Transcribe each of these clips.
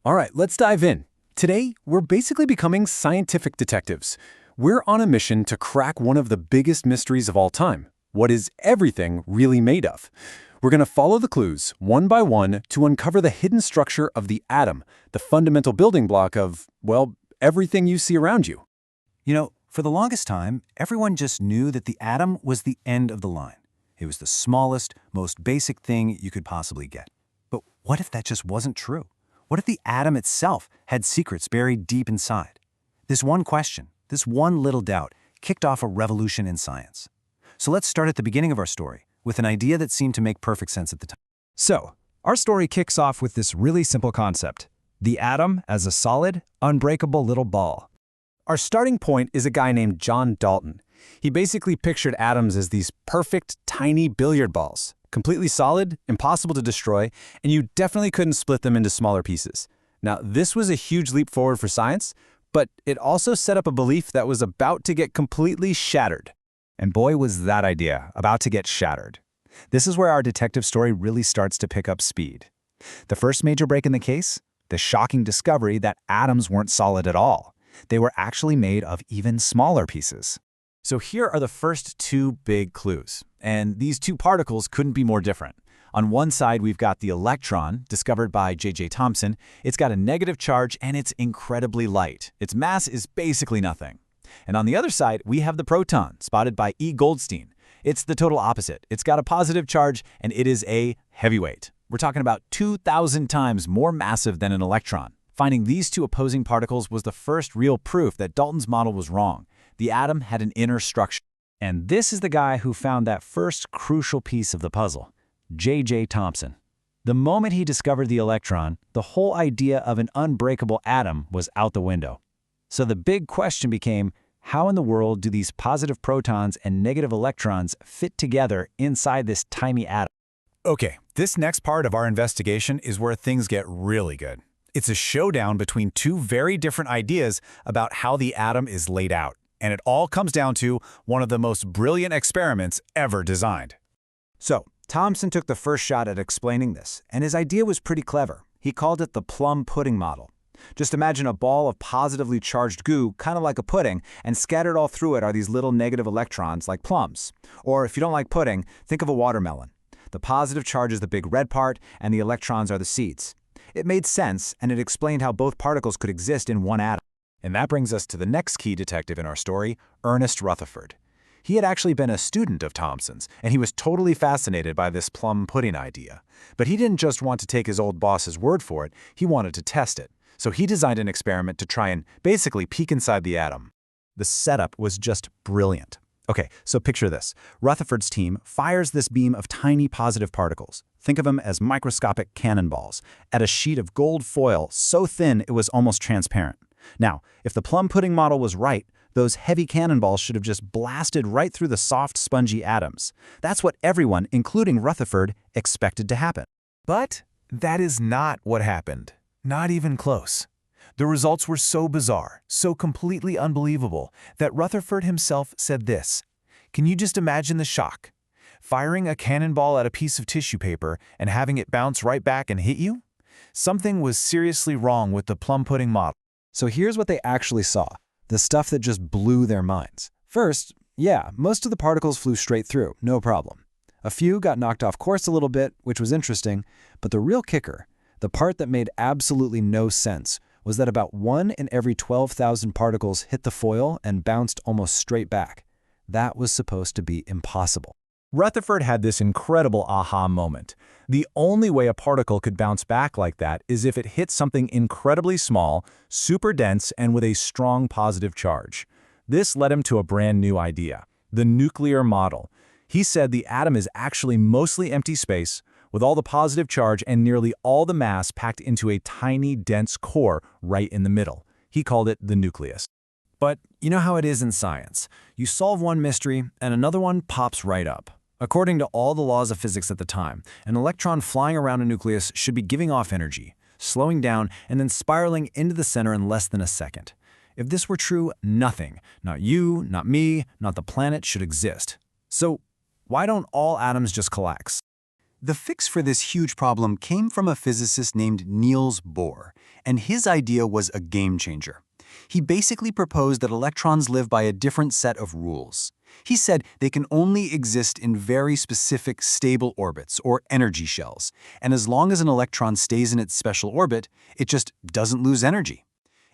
All right, let's dive in. Today, we're basically becoming scientific detectives. We're on a mission to crack one of the biggest mysteries of all time. What is everything really made of? We're going to follow the clues, one by one, to uncover the hidden structure of the atom, the fundamental building block of, well, everything you see around you. For the longest time, everyone just knew that the atom was the end of the line. It was the smallest, most basic thing you could possibly get. But what if that just wasn't true? What if the atom itself had secrets buried deep inside? This one question, this one little doubt, kicked off a revolution in science. So let's start at the beginning of our story, with an idea that seemed to make perfect sense at the time. So, our story kicks off with this really simple concept: the atom as a solid, unbreakable little ball. Our starting point is a guy named John Dalton. He basically pictured atoms as these perfect, tiny billiard balls, completely solid, impossible to destroy, and you definitely couldn't split them into smaller pieces. Now, this was a huge leap forward for science, but it also set up a belief that was about to get completely shattered. And boy, was that idea about to get shattered. This is where our detective story really starts to pick up speed. The first major break in the case? The shocking discovery that atoms weren't solid at all. They were actually made of even smaller pieces. So here are the first two big clues, and these two particles couldn't be more different. On one side, we've got the electron, discovered by J.J. Thomson. It's got a negative charge, and it's incredibly light. Its mass is basically nothing. And on the other side, we have the proton, spotted by E. Goldstein. It's the total opposite. It's got a positive charge, and it is a heavyweight. We're talking about 2,000 times more massive than an electron. Finding these two opposing particles was the first real proof that Dalton's model was wrong. The atom had an inner structure. And this is the guy who found that first crucial piece of the puzzle: J.J. Thomson. The moment he discovered the electron, the whole idea of an unbreakable atom was out the window. So the big question became, how in the world do these positive protons and negative electrons fit together inside this tiny atom? Okay, this next part of our investigation is where things get really good. It's a showdown between two very different ideas about how the atom is laid out. And it all comes down to one of the most brilliant experiments ever designed. So, Thomson took the first shot at explaining this, and his idea was pretty clever. He called it the plum pudding model. Just imagine a ball of positively charged goo, kind of like a pudding, and scattered all through it are these little negative electrons like plums. Or if you don't like pudding, think of a watermelon. The positive charge is the big red part, and the electrons are the seeds. It made sense, and it explained how both particles could exist in one atom. And that brings us to the next key detective in our story, Ernest Rutherford. He had actually been a student of Thomson's, and he was totally fascinated by this plum pudding idea. But he didn't just want to take his old boss's word for it, he wanted to test it. So he designed an experiment to try and basically peek inside the atom. The setup was just brilliant. Okay, so picture this. Rutherford's team fires this beam of tiny positive particles. Think of them as microscopic cannonballs, at a sheet of gold foil so thin it was almost transparent. Now, if the plum pudding model was right, those heavy cannonballs should have just blasted right through the soft, spongy atoms. That's what everyone, including Rutherford, expected to happen. But that is not what happened. Not even close. The results were so bizarre, so completely unbelievable, that Rutherford himself said this. Can you just imagine the shock? Firing a cannonball at a piece of tissue paper and having it bounce right back and hit you? Something was seriously wrong with the plum pudding model. So here's what they actually saw, the stuff that just blew their minds. First, most of the particles flew straight through, no problem. A few got knocked off course a little bit, which was interesting, but the real kicker, the part that made absolutely no sense, was that about 1 in every 12,000 particles hit the foil and bounced almost straight back. That was supposed to be impossible. Rutherford had this incredible aha moment. The only way a particle could bounce back like that is if it hit something incredibly small, super dense, and with a strong positive charge. This led him to a brand new idea, the nuclear model. He said the atom is actually mostly empty space, with all the positive charge and nearly all the mass packed into a tiny, dense core right in the middle. He called it the nucleus. But you know how it is in science. You solve one mystery, and another one pops right up. According to all the laws of physics at the time, an electron flying around a nucleus should be giving off energy, slowing down, and then spiraling into the center in less than a second. If this were true, nothing, not you, not me, not the planet, should exist. So why don't all atoms just collapse? The fix for this huge problem came from a physicist named Niels Bohr, and his idea was a game changer. He basically proposed that electrons live by a different set of rules. He said they can only exist in very specific stable orbits, or energy shells, and as long as an electron stays in its special orbit, it just doesn't lose energy.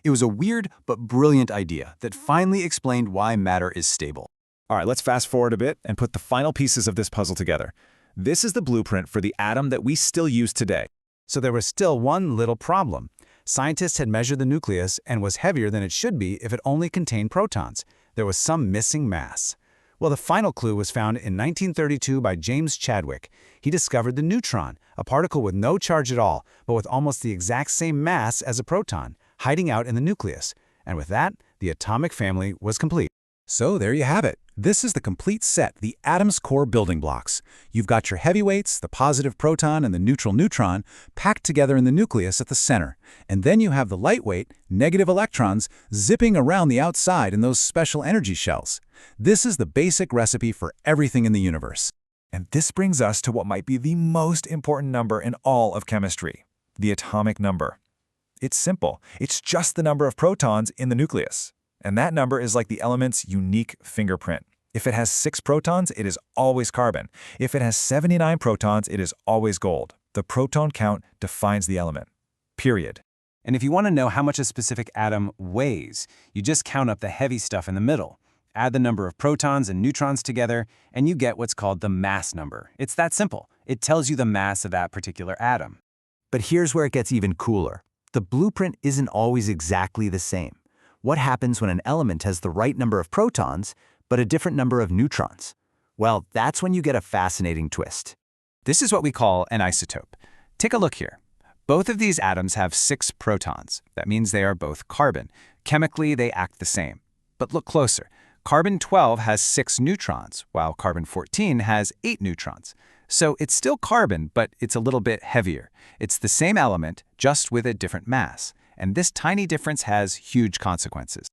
It was a weird but brilliant idea that finally explained why matter is stable. All right, let's fast forward a bit and put the final pieces of this puzzle together. This is the blueprint for the atom that we still use today. So there was still one little problem. Scientists had measured the nucleus and was heavier than it should be if it only contained protons. There was some missing mass. Well, the final clue was found in 1932 by James Chadwick. He discovered the neutron, a particle with no charge at all, but with almost the exact same mass as a proton, hiding out in the nucleus. And with that, the atomic family was complete. So there you have it. This is the complete set, the atom's core building blocks. You've got your heavyweights, the positive proton and the neutral neutron, packed together in the nucleus at the center. And then you have the lightweight, negative electrons zipping around the outside in those special energy shells. This is the basic recipe for everything in the universe. And this brings us to what might be the most important number in all of chemistry, the atomic number. It's simple. It's just the number of protons in the nucleus. And that number is like the element's unique fingerprint. If it has 6 protons, it is always carbon. If it has 79 protons, it is always gold. The proton count defines the element. Period. And if you want to know how much a specific atom weighs, you just count up the heavy stuff in the middle. Add the number of protons and neutrons together, and you get what's called the mass number. It's that simple. It tells you the mass of that particular atom. But here's where it gets even cooler. The blueprint isn't always exactly the same. What happens when an element has the right number of protons, but a different number of neutrons? Well, that's when you get a fascinating twist. This is what we call an isotope. Take a look here. Both of these atoms have 6 protons. That means they are both carbon. Chemically, they act the same. But look closer. Carbon-12 has 6 neutrons, while carbon-14 has 8 neutrons. So it's still carbon, but it's a little bit heavier. It's the same element, just with a different mass. And this tiny difference has huge consequences.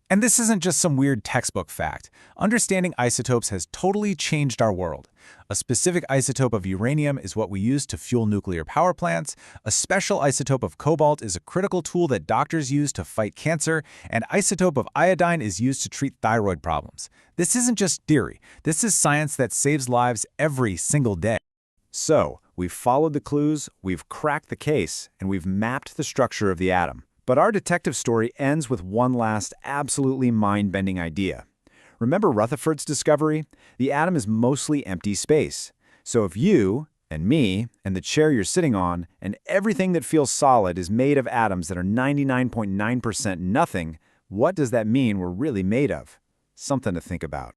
And this isn't just some weird textbook fact. Understanding isotopes has totally changed our world. A specific isotope of uranium is what we use to fuel nuclear power plants. A special isotope of cobalt is a critical tool that doctors use to fight cancer. And isotope of iodine is used to treat thyroid problems. This isn't just theory. This is science that saves lives every single day. So, we've followed the clues, we've cracked the case, and we've mapped the structure of the atom. But our detective story ends with one last absolutely mind-bending idea. Remember Rutherford's discovery? The atom is mostly empty space. So if you, and me, and the chair you're sitting on, and everything that feels solid is made of atoms that are 99.9% nothing, what does that mean we're really made of? Something to think about.